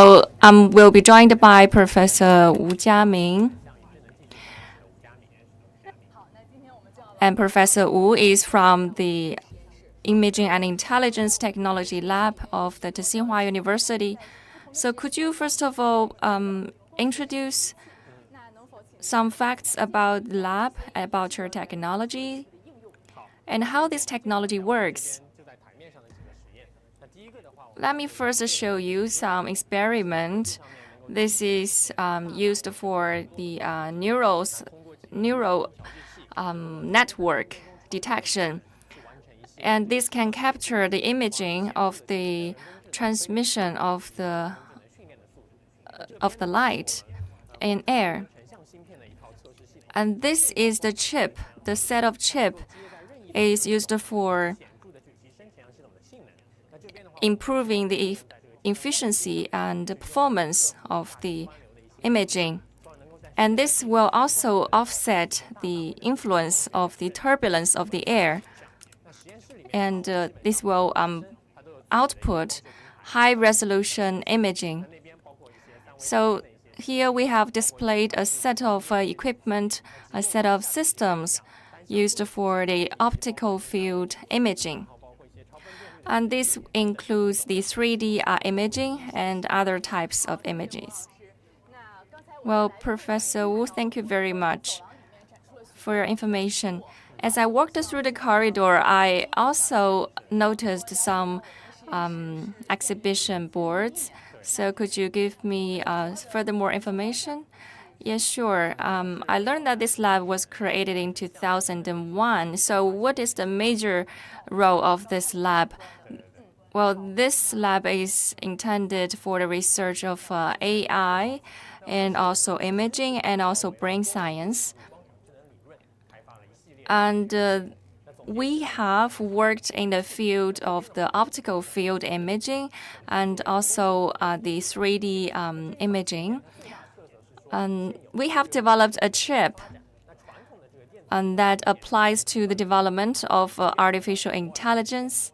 We'll be joined by Professor Wu Jiaming. And Professor Wu is from the Imaging and Intelligence Technology Lab of the Tsinghua University. So could you first of all introduce some facts about the lab, about your technology, and how this technology works? Let me first show you some experiment. This is used for the neural network detection. And this can capture the imaging of the transmission of the light in air. And this is the chip. The set of chip is used for improving the efficiency and the performance of the imaging. And this will also offset the influence of the turbulence of the air. And this will output high-resolution imaging. So here we have displayed a set of equipment, a set of systems used for the optical field imaging. And this includes the 3D imaging and other types of images. Well, Professor Wu, thank you very much for your information. As I walked through the corridor, I also noticed some exhibition boards. So could you give me further more information? Yes, sure. I learned that this lab was created in 2001. So what is the major role of this lab? Well, this lab is intended for the research of AI and also imaging and also brain science. And we have worked in the field of the optical field imaging and also the 3D imaging. And we have developed a chip that applies to the development of artificial intelligence.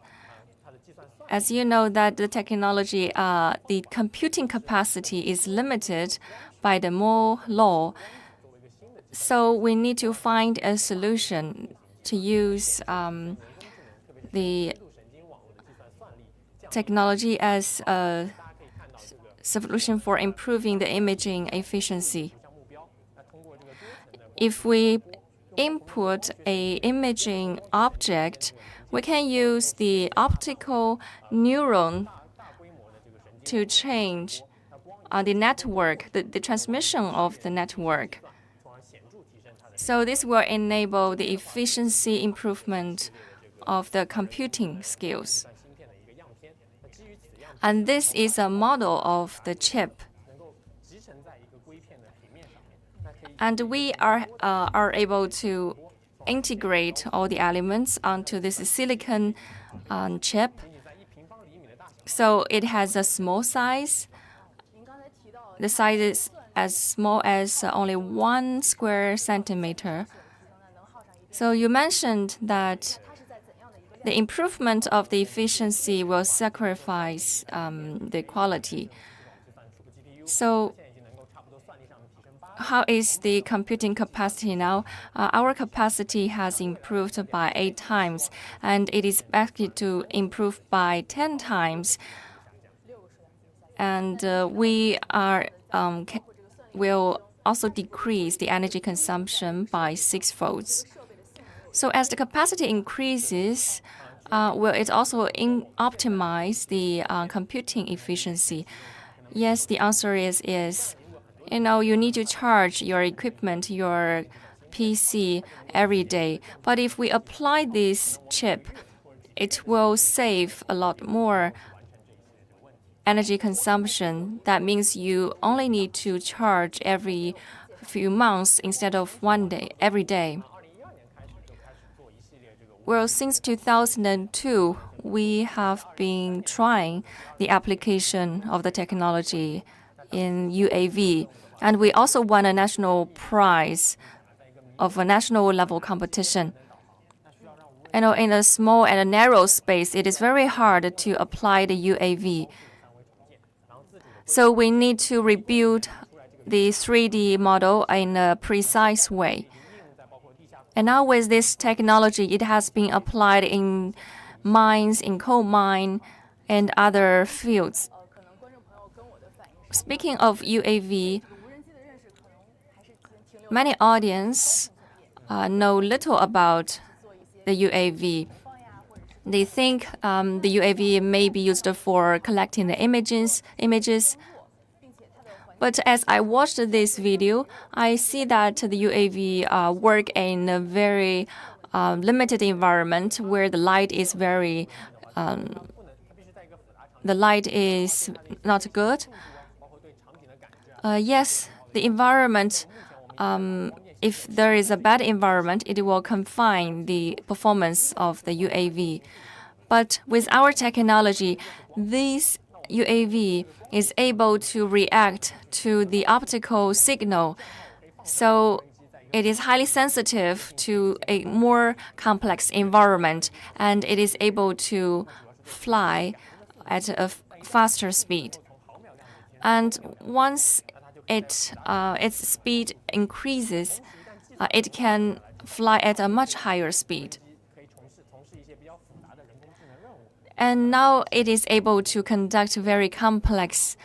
As you know, that the technology, the computing capacity is limited by the Moore law. So we need to find a solution to use the technology as a solution for improving the imaging efficiency. If we input an imaging object, we can use the optical neuron to change the network, the transmission of the network. So this will enable the efficiency improvement of the computing skills. And this is a model of the chip. And we are able to integrate all the elements onto this silicon chip. So it has a small size. The size is as small as only 1 square centimeter. So you mentioned that the improvement of the efficiency will sacrifice the quality. So how is the computing capacity now? Our capacity has improved by 8 times, and it is expected to improve by 10 times. And we will also decrease the energy consumption by 6-fold. So as the capacity increases, will it also optimize the computing efficiency? Yes, the answer is yes. You know, you need to charge your equipment, your PC every day. But if we apply this chip, it will save a lot more energy consumption. That means you only need to charge every few months instead of one day, every day. Well, since 2002, we have been trying the application of the technology in UAV. And we also won a national prize of a national level competition. You know, in a small and a narrow space, it is very hard to apply the UAV. So we need to rebuild the 3D model in a precise way. And now with this technology, it has been applied in mines, in coal mine, and other fields. Speaking of UAV, many audience know little about the UAV. They think the UAV may be used for collecting the images. But as I watched this video, I see that the UAV work in a very limited environment where the light is not good. Yes, the environment, if there is a bad environment, it will confine the performance of the UAV. But with our technology, this UAV is able to react to the optical signal. So it is highly sensitive to a more complex environment, and it is able to fly at a faster speed. And once its speed increases, it can fly at a much higher speed. And now it is able to conduct very complex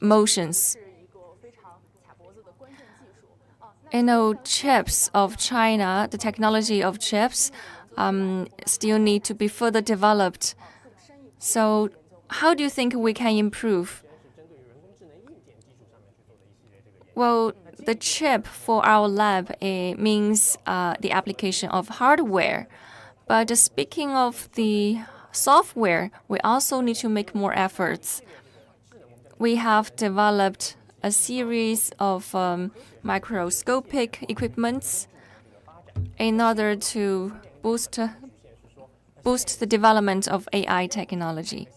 motions. Chips of China, the technology of chips still need to be further developed. So how do you think we can improve? Well, the chip for our lab means the application of hardware. But speaking of the software, we also need to make more efforts. We have developed a series of microscopic equipments in order to boost the development of AI technology.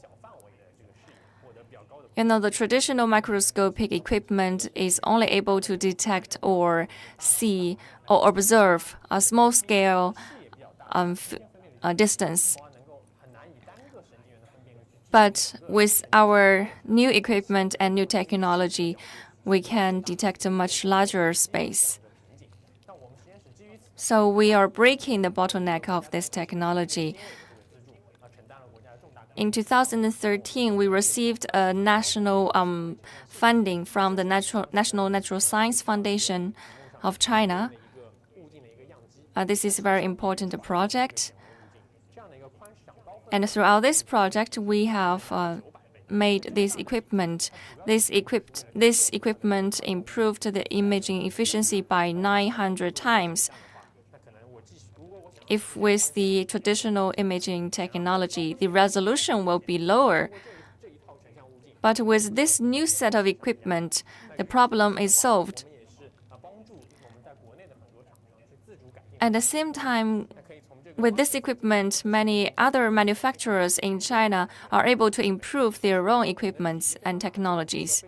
The traditional microscopic equipment is only able to detect or see or observe a small-scale distance. But with our new equipment and new technology, we can detect a much larger space. So we are breaking the bottleneck of this technology. In 2013, we received a national funding from the National Natural Science Foundation of China. This is a very important project. And throughout this project, we have made this equipment. This equipment improved the imaging efficiency by 900 times. If with the traditional imaging technology, the resolution will be lower. But with this new set of equipment, the problem is solved. At the same time, with this equipment, many other manufacturers in China are able to improve their own equipments and technologies.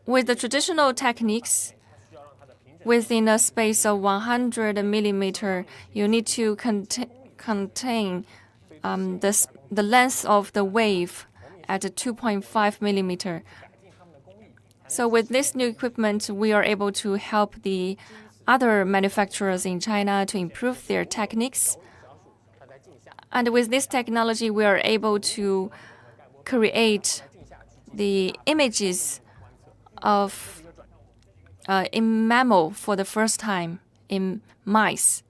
With the traditional techniques, within a space of 100 millimeter, you need to contain the length of the wave at 2.5 millimeter. So with this new equipment, we are able to help the other manufacturers in China to improve their techniques. And with this technology, we are able to create the images of in mammal for the first time in mice.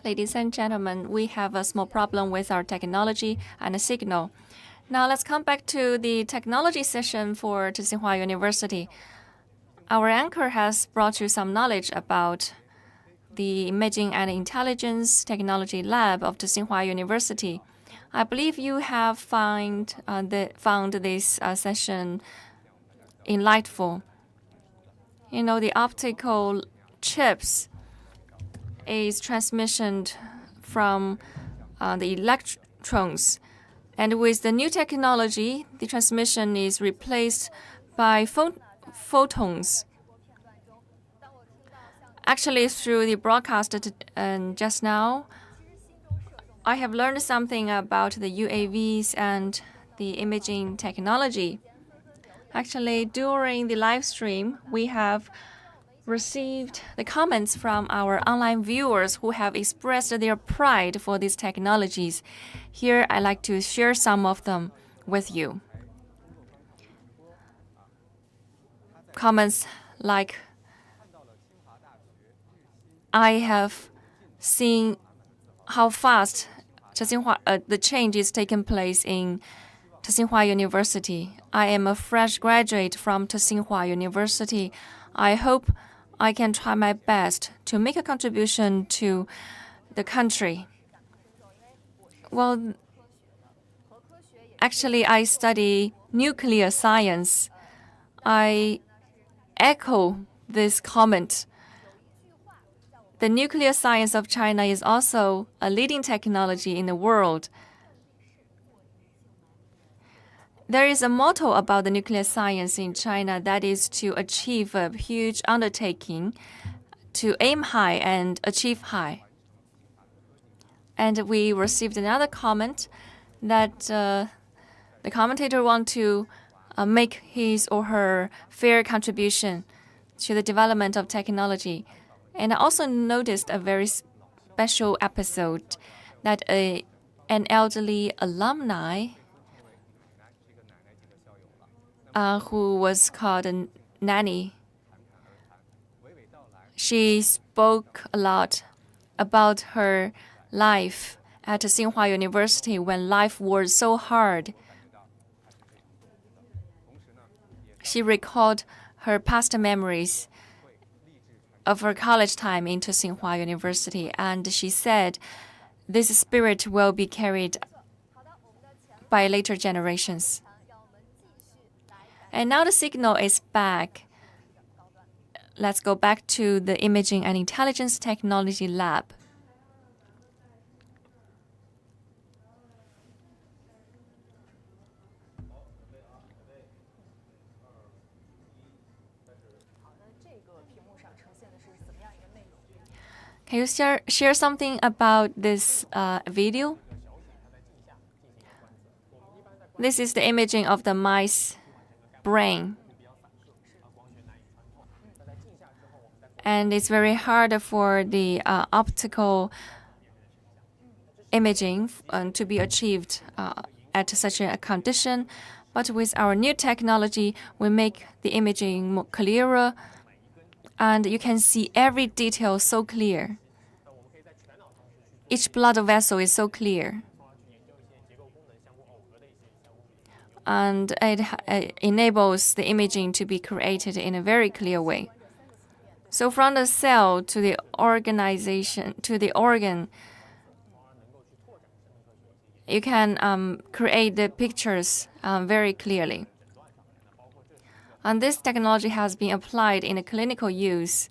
Ladies and gentlemen, we have a small problem with our technology and a signal. Now let's come back to the technology session for Tsinghua University. Our anchor has brought you some knowledge about the Imaging and Intelligence Technology Lab of Tsinghua University. I believe you have found this session enlightful. You know, the optical chips is transmitted from the electrons. And with the new technology, the transmission is replaced by photons. Actually, through the broadcast just now, I have learned something about the UAVs and the imaging technology. Actually, during the live stream, we have received the comments from our online viewers who have expressed their pride for these technologies. Here, I'd like to share some of them with you. Comments like, I have seen how fast the change is taking place in Tsinghua University. I am a fresh graduate from Tsinghua University. I hope I can try my best to make a contribution to the country. Well, actually, I study nuclear science. I echo this comment. The nuclear science of China is also a leading technology in the world. There is a motto about the nuclear science in China that is to achieve a huge undertaking, to aim high and achieve high. And we received another comment that the commentator wants to make his or her fair contribution to the development of technology. And I also noticed a very special episode that an elderly alumni who was called a nanny. She spoke a lot about her life at Tsinghua University when life was so hard. She recalled her past memories of her college time in Tsinghua University, and she said this spirit will be carried by later generations. And now the signal is back. Let's go back to the Imaging and Intelligence Technology Lab. Can you share something about this video? This is the imaging of the mice brain. And it's very hard for the optical imaging to be achieved at such a condition. But with our new technology, we make the imaging more clearer, and you can see every detail so clear. Each blood vessel is so clear. And it enables the imaging to be created in a very clear way. So from the cell to the organization to the organ, you can create the pictures very clearly. And this technology has been applied in a clinical use.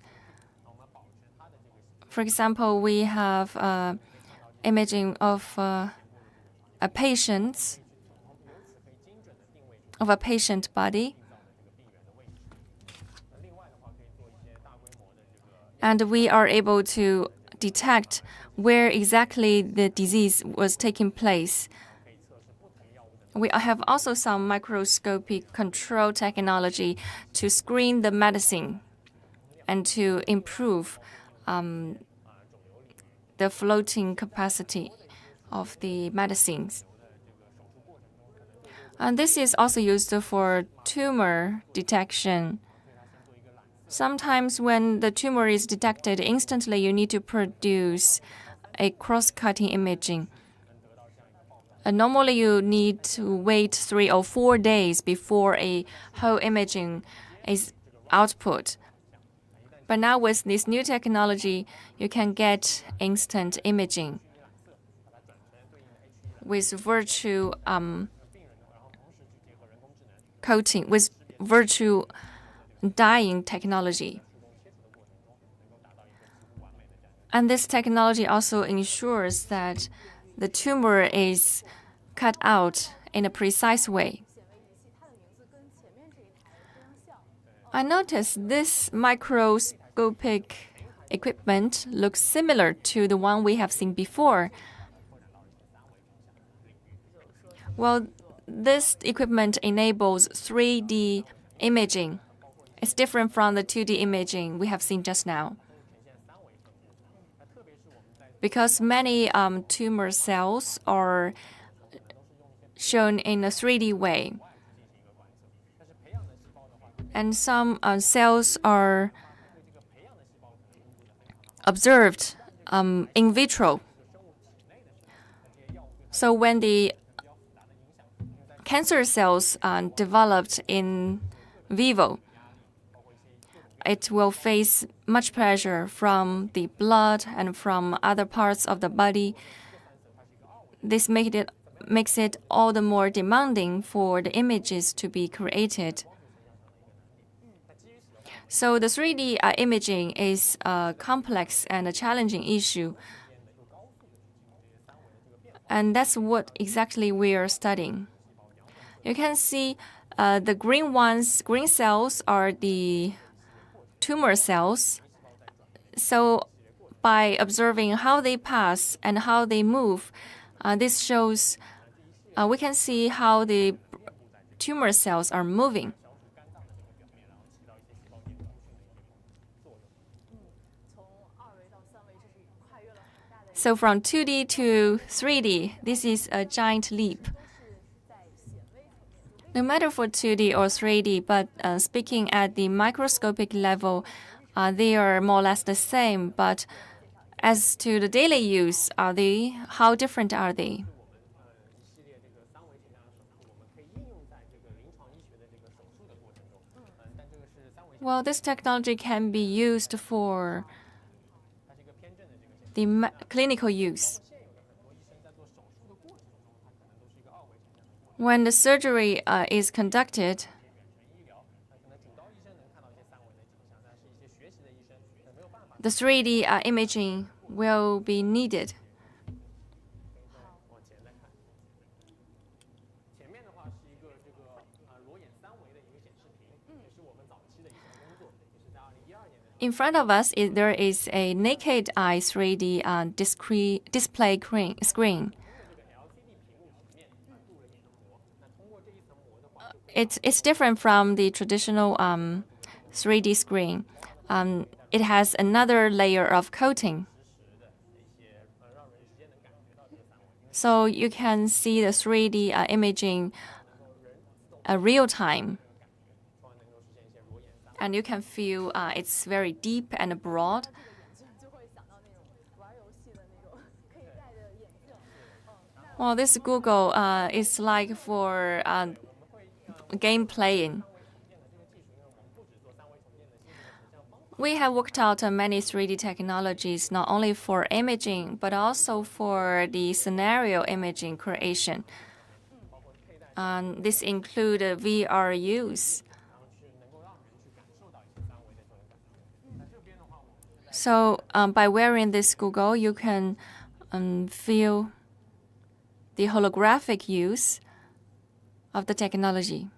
For example, we have imaging of a patient body. And we are able to detect where exactly the disease was taking place. We have also some microscopy control technology to screen the medicine and to improve the floating capacity of the medicines. And this is also used for tumor detection. Sometimes when the tumor is detected instantly, you need to produce a cross-cutting imaging. Normally, you need to wait 3 or 4 days before a whole imaging is output. But now with this new technology, you can get instant imaging with virtual coating, with virtual dyeing technology. And this technology also ensures that the tumor is cut out in a precise way. I noticed this microscopic equipment looks similar to the one we have seen before. Well, this equipment enables 3D imaging. It's different from the 2D imaging we have seen just now. Because many tumor cells are shown in a 3D way. And some cells are observed in vitro. So when the cancer cells are developed in vivo, it will face much pressure from the blood and from other parts of the body. This makes it all the more demanding for the images to be created. So the 3D imaging is a complex and a challenging issue. And that's what exactly we are studying. You can see the green cells are the tumor cells. So by observing how they pass and how they move, this shows we can see how the tumor cells are moving. So from 2D to 3D, this is a giant leap. No matter for 2D or 3D, but speaking at the microscopic level, they are more or less the same. But as to the daily use, how different are they? Well, this technology can be used for the clinical use. When the surgery is conducted, the 3D imaging will be needed. In front of us, there is a naked eye 3D display screen. It's different from the traditional 3D screen. It has another layer of coating. So you can see the 3D imaging real time. And you can feel it's very deep and broad. Well, this Google is like for game playing. We have worked out many 3D technologies, not only for imaging, but also for the scenario imaging creation. This includes VR use. So by wearing this Google, you can feel the holographic use of the technology.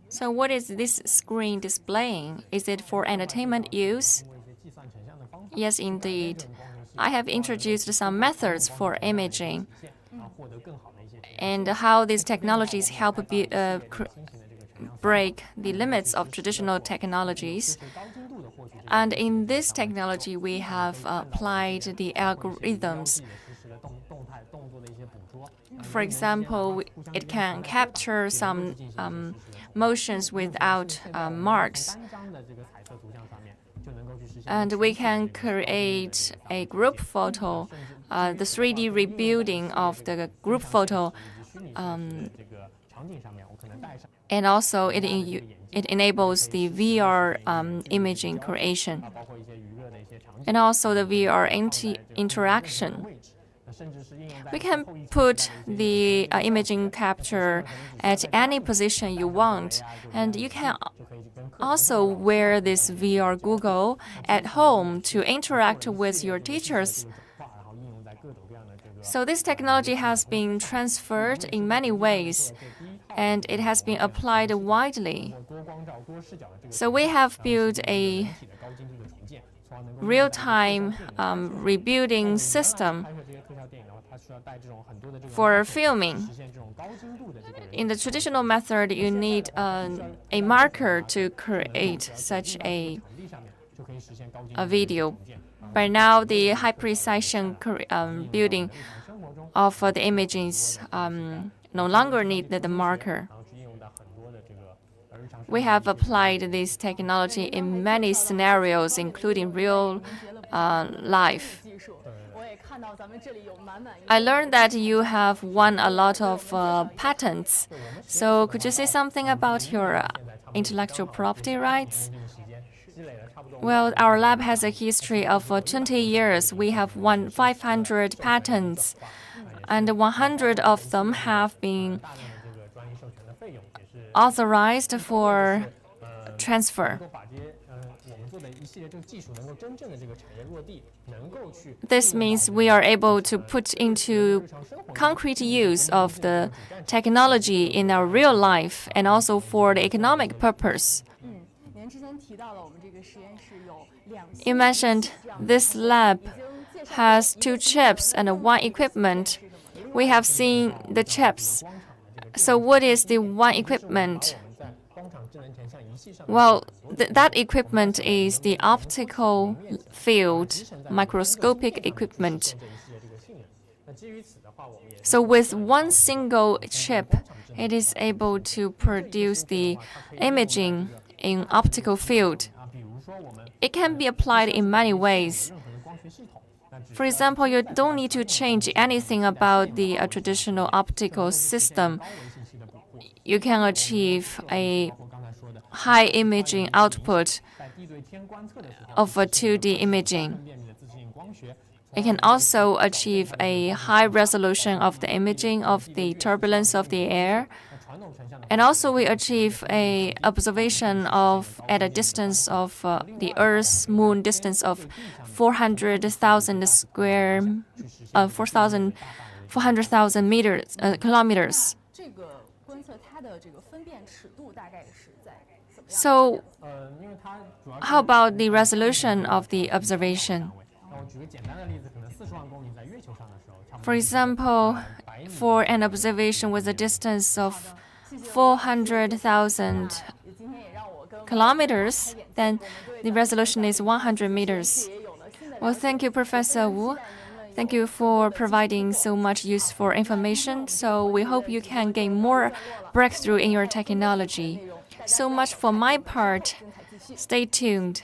So what is this screen displaying? Is it for entertainment use? Yes, indeed. I have introduced some methods for imaging and how these technologies help break the limits of traditional technologies. And in this technology, we have applied the algorithms. For example, it can capture some motions without marks. And we can create a group photo, the 3D rebuilding of the group photo. And also it enables the VR imaging creation. And also the VR interaction. We can put the imaging capture at any position you want, and you can also wear this VR Google at home to interact with your teachers. So this technology has been transferred in many ways, and it has been applied widely. So we have built a real-time rebuilding system for filming. In the traditional method, you need a marker to create such a video. But now, the high precision building of the images no longer need the marker. We have applied this technology in many scenarios, including real life. I learned that you have won a lot of patents. So could you say something about your intellectual property rights? Well, our lab has a history of 20 years. We have won 500 patents, and 100 of them have been authorized for transfer. This means we are able to put into concrete use of the technology in our real life and also for the economic purpose. You mentioned this lab has 2 chips and 1 equipment. We have seen the chips. So what is the 1 equipment? Well, that equipment is the optical field microscopic equipment. So with 1 single chip, it is able to produce the imaging in optical field. It can be applied in many ways. For example, you don't need to change anything about the traditional optical system. You can achieve a high imaging output of a 2D imaging. It can also achieve a high resolution of the imaging of the turbulence of the air. And also we achieve a observation of at a distance of the Earth's moon distance of 400,000 kilometers. So how about the resolution of the observation? For example, for an observation with a distance of 400,000 kilometers, then the resolution is 100 meters. Well, thank you, Professor Wu. Thank you for providing so much useful information. So we hope you can gain more breakthrough in your technology. So much for my part. Stay tuned.